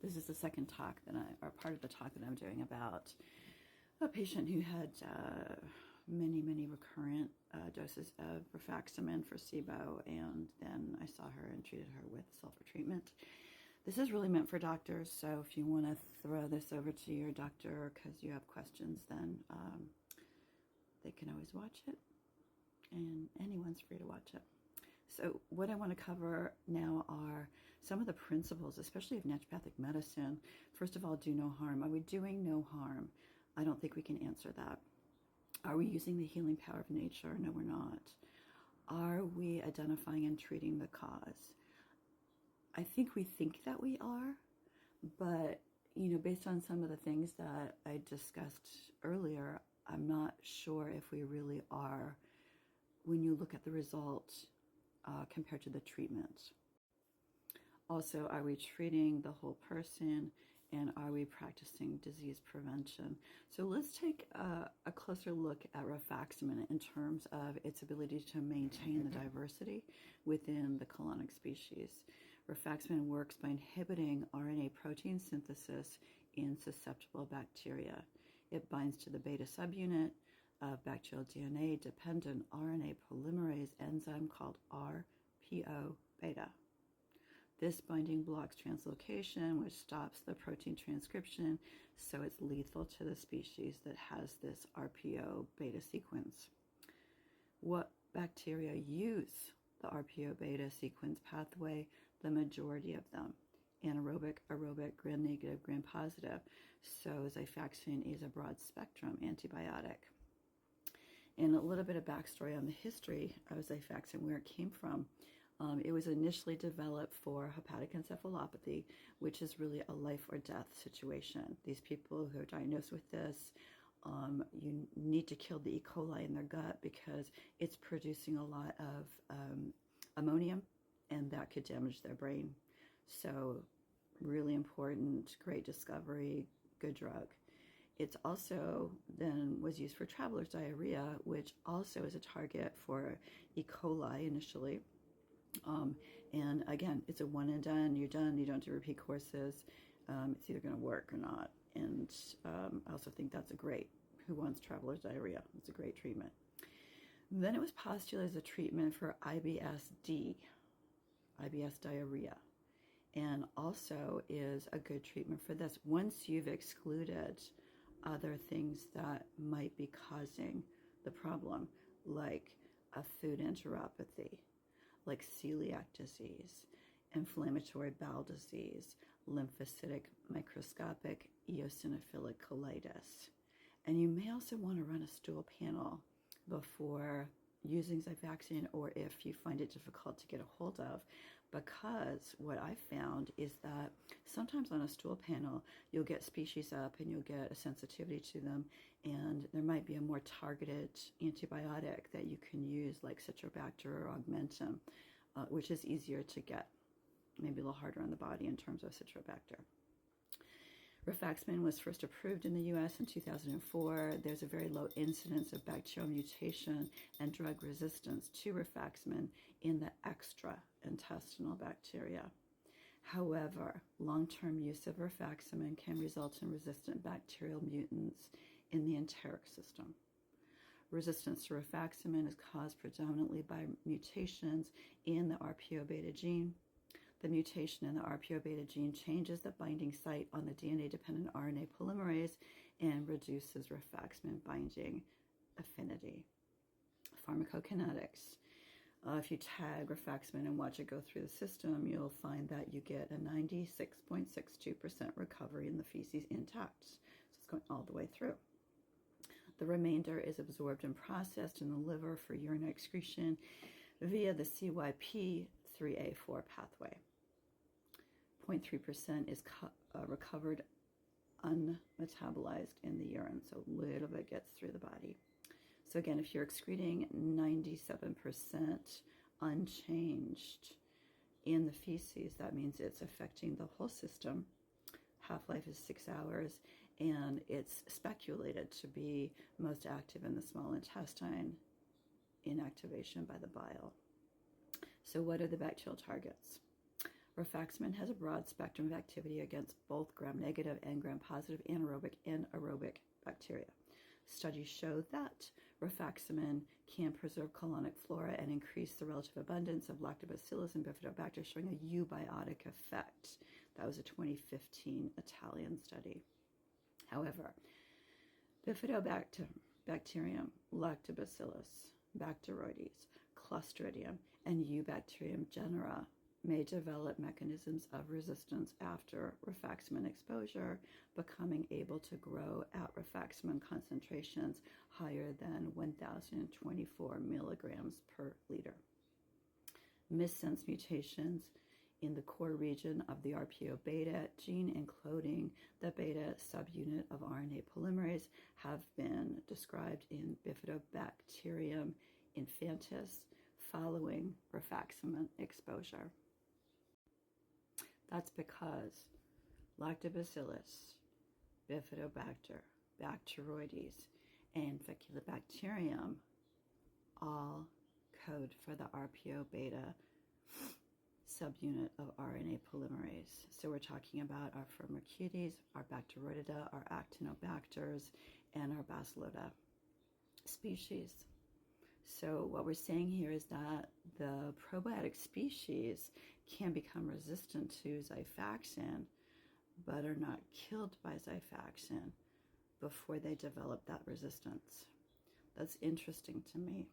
This is the second talk or part of the talk that I'm doing about a patient who had many recurrent doses of rifaximin for SIBO, and then I saw her and treated her with sulfur treatment. This is really meant for doctors, so if you want to throw this over to your doctor because you have questions, then they can always watch it, and anyone's free to watch it. So what I want to cover now are some of the principles, especially of naturopathic medicine. First of all, do no harm. Are we doing no harm? I don't think we can answer that. Are we using the healing power of nature? No, we're not. Are we identifying and treating the cause? I think we think that we are, but based on some of the things that I discussed earlier, I'm not sure if we really are when you look at the result compared to the treatment. Also, are we treating the whole person, and are we practicing disease prevention? So let's take a closer look at rifaximin in terms of its ability to maintain the diversity within the colonic species. Rifaximin works by inhibiting RNA protein synthesis in susceptible bacteria. It binds to the beta subunit of bacterial DNA-dependent RNA polymerase enzyme called RPO beta. This binding blocks translocation, which stops the protein transcription, so it's lethal to the species that has this RPO beta sequence. What bacteria use the RPO beta sequence pathway? The majority of them. Anaerobic, aerobic, gram-negative, gram-positive. So Xifaxan is a broad-spectrum antibiotic. And a little bit of backstory on the history of Xifaxan, where it came from. It was initially developed for hepatic encephalopathy, which is really a life or death situation. These people who are diagnosed with this, you need to kill the E. coli in their gut because it's producing a lot of ammonium, and that could damage their brain. So really important, great discovery, good drug. It's also then was used for traveler's diarrhea, which also is a target for E. coli initially. And again, it's a one and done. You're done. You don't do repeat courses. It's either going to work or not. And I also think that's a great, who wants traveler's diarrhea? It's a great treatment. Then it was postulated as a treatment for IBS-D, IBS diarrhea, and also is a good treatment for this once you've excluded other things that might be causing the problem, like a food enteropathy, like celiac disease, inflammatory bowel disease, lymphocytic microscopic eosinophilic colitis. And you may also want to run a stool panel before using Xifaxan, or if you find it difficult to get a hold of, because what I found is that sometimes on a stool panel, you'll get species up and you'll get a sensitivity to them, and there might be a more targeted antibiotic that you can use, like Citrobacter or Augmentin, which is easier to get, maybe a little harder on the body in terms of Citrobacter. Rifaximin was first approved in the U.S. in 2004. There's a very low incidence of bacterial mutation and drug resistance to rifaximin in the extraintestinal bacteria. However, long-term use of rifaximin can result in resistant bacterial mutants in the enteric system. Resistance to rifaximin is caused predominantly by mutations in the RPO beta gene. The mutation in the RPO beta gene changes the binding site on the DNA-dependent RNA polymerase and reduces rifaximin binding affinity. Pharmacokinetics. If you tag rifaximin and watch it go through the system, you'll find that you get a 96.62% recovery in the feces intact. So it's going all the way through. The remainder is absorbed and processed in the liver for urinary excretion via the CYP3A4 pathway. 0.3% is recovered unmetabolized in the urine, so a little bit gets through the body. So again, if you're excreting 97% unchanged in the feces, that means it's affecting the whole system. Half-life is 6 hours, and it's speculated to be most active in the small intestine, inactivation by the bile. So what are the bacterial targets? Rifaximin has a broad spectrum of activity against both gram-negative and gram-positive anaerobic and aerobic bacteria. Studies show that rifaximin can preserve colonic flora and increase the relative abundance of lactobacillus and bifidobacter, showing a eubiotic effect. That was a 2015 Italian study. However, Bifidobacterium, Lactobacillus, Bacteroides, Clostridium, and Eubacterium genera may develop mechanisms of resistance after rifaximin exposure, becoming able to grow at rifaximin concentrations higher than 1,024 milligrams per liter. Missense mutations in the core region of the RPO beta gene, including the beta subunit of RNA polymerase, have been described in Bifidobacterium infantis following rifaximin exposure. That's because Lactobacillus, Bifidobacter, Bacteroides, and Faecalibacterium all code for the RPO beta subunit of RNA polymerase. So we're talking about our Firmicutes, our Bacteroidida, our Actinobacters, and our Bacillota species. So what we're saying here is that the probiotic species can become resistant to Xifaxan, but are not killed by Xifaxan before they develop that resistance. That's interesting to me.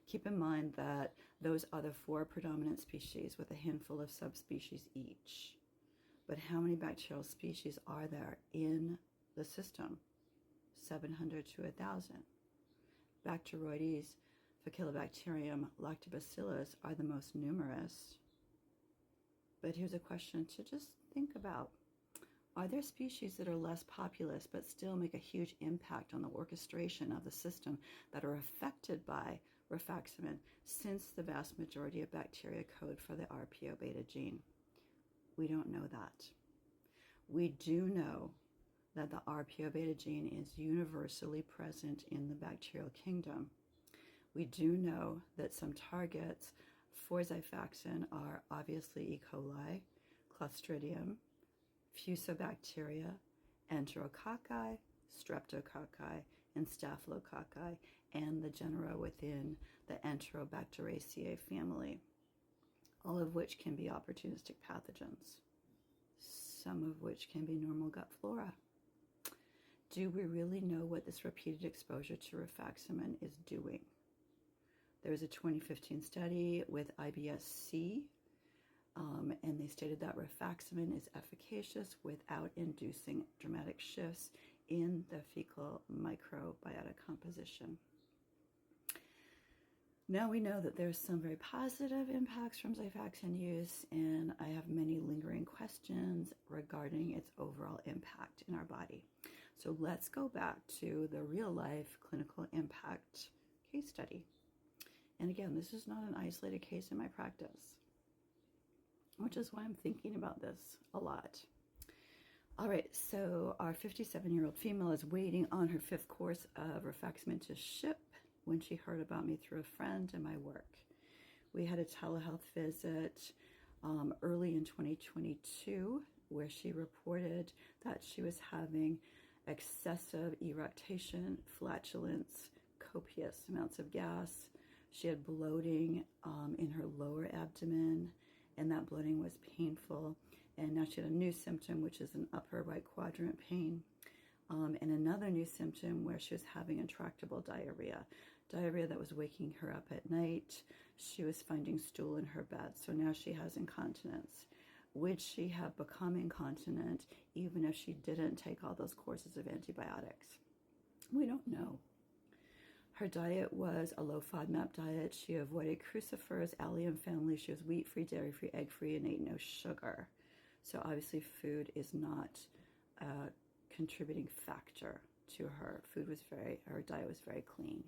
Keep in mind that those are the 4 predominant species with a handful of subspecies each. But how many bacterial species are there in the system? 700 to 1,000. Bacteroides, Faecalibacterium, Lactobacillus are the most numerous. But here's a question to just think about. Are there species that are less populous but still make a huge impact on the orchestration of the system that are affected by rifaximin, since the vast majority of bacteria code for the RPO beta gene? We don't know that. We do know that the RPO beta gene is universally present in the bacterial kingdom. We do know that some targets for Xifaxan are obviously E. coli, Clostridium, Fusobacteria, Enterococci, Streptococci, and Staphylococci, and the genera within the Enterobacteriaceae family, all of which can be opportunistic pathogens, some of which can be normal gut flora. Do we really know what this repeated exposure to rifaximin is doing? There was a 2015 study with IBS-C, and they stated that rifaximin is efficacious without inducing dramatic shifts in the fecal microbiota composition. Now we know that there's some very positive impacts from Xifaxan use, and I have many lingering questions regarding its overall impact in our body. So let's go back to the real-life clinical impact case study. And again, this is not an isolated case in my practice, which is why I'm thinking about this a lot. All right, so our 57-year-old female is waiting on her 5th course of rifaximin to ship when she heard about me through a friend and my work. We had a telehealth visit early in 2022 where she reported that she was having excessive eructation, flatulence, copious amounts of gas. She had bloating in her lower abdomen, and that bloating was painful. And now she had a new symptom, which is an upper right quadrant pain. And another new symptom where she was having intractable diarrhea that was waking her up at night. She was finding stool in her bed. So now she has incontinence. Would she have become incontinent even if she didn't take all those courses of antibiotics? We don't know. Her diet was a low FODMAP diet. She avoided crucifers, allium family. She was wheat-free, dairy-free, egg-free, and ate no sugar. So obviously food is not a contributing factor to her. Her diet was very clean.